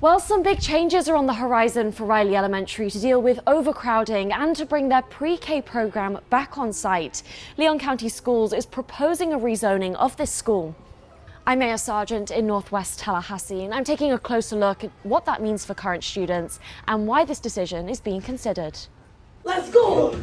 Well, some big changes are on the horizon for Riley Elementary to deal with overcrowding and to bring their pre-K program back on site. Leon County Schools is proposing a rezoning of this school. I'm Mayor Sargent in Northwest Tallahassee, and I'm taking a closer look at what that means for current students and why this decision is being considered. Let's go!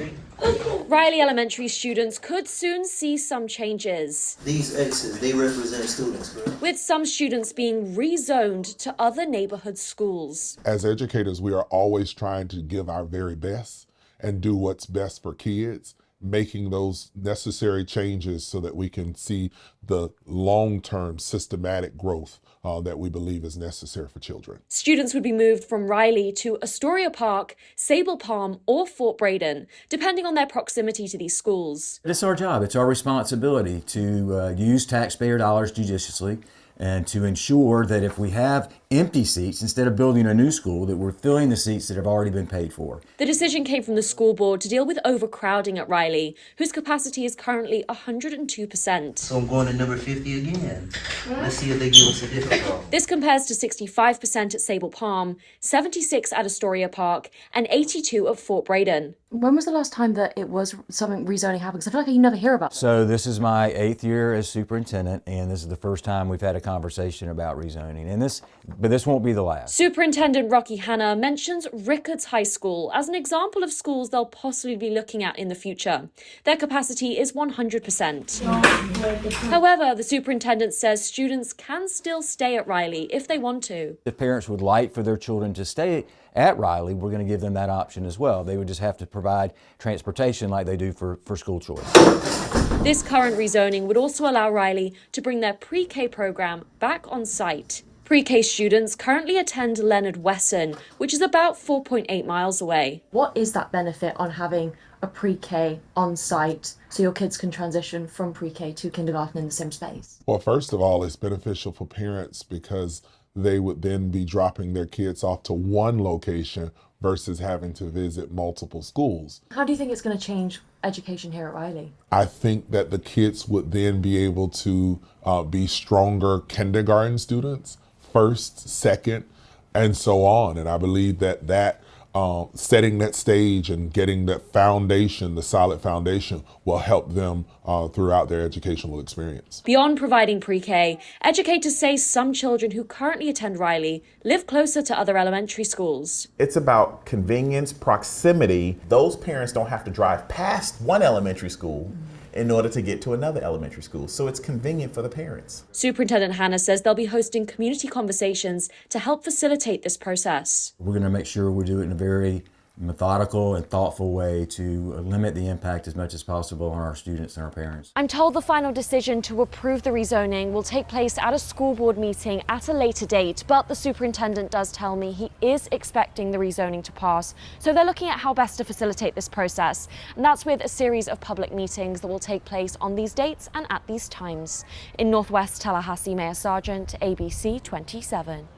Riley Elementary students could soon see some changes. These X's, they represent students, correct? With some students being rezoned to other neighborhood schools. As educators, we are always trying to give our very best and do what's best for kids, making those necessary changes so that we can see the long-term systematic growth that we believe is necessary for children. Students would be moved from Riley to Astoria Park, Sable Palm, or Fort Braden, depending on their proximity to these schools. It's our job, it's our responsibility to use taxpayer dollars judiciously and to ensure that if we have empty seats, instead of building a new school, that we're filling the seats that have already been paid for. The decision came from the school board to deal with overcrowding at Riley, whose capacity is currently 102%. So I'm going to number 50 again. Let's see if they give us a different problem. This compares to 65% at Sable Palm, 76 at Astoria Park, and 82 at Fort Braden. When was the last time that it was something rezoning happened? Because I feel like you never hear about it. So this is my 8th year as superintendent, and this is the first time we've had a conversation about rezoning. But this won't be the last. Superintendent Rocky Hanna mentions Rickards High School as an example of schools they'll possibly be looking at in the future. Their capacity is 100%. However, the superintendent says students can still stay at Riley if they want to. If parents would like for their children to stay at Riley, we're going to give them that option as well. They would just have to provide transportation like they do for school choice. This current rezoning would also allow Riley to bring their pre-K program back on site. Pre-K students currently attend Leonard Wesson, which is about 4.8 miles away. What is that benefit on having a pre-K on site so your kids can transition from pre-K to kindergarten in the same space? Well, first of all, it's beneficial for parents because they would then be dropping their kids off to one location versus having to visit multiple schools. How do you think it's going to change education here at Riley? I think that the kids would then be able to be stronger kindergarten students, first, second, and so on. And I believe that setting that stage and getting that foundation, the solid foundation, will help them throughout their educational experience. Beyond providing pre-K, educators say some children who currently attend Riley live closer to other elementary schools. It's about convenience, proximity. Those parents don't have to drive past one elementary school in order to get to another elementary school. So it's convenient for the parents. Superintendent Hanna says they'll be hosting community conversations to help facilitate this process. We're going to make sure we do it in a very methodical and thoughtful way to limit the impact as much as possible on our students and our parents. I'm told the final decision to approve the rezoning will take place at a school board meeting at a later date, but the superintendent does tell me he is expecting the rezoning to pass. So they're looking at how best to facilitate this process. And that's with a series of public meetings that will take place on these dates and at these times. In Northwest Tallahassee, Mayor Sargent, ABC 27.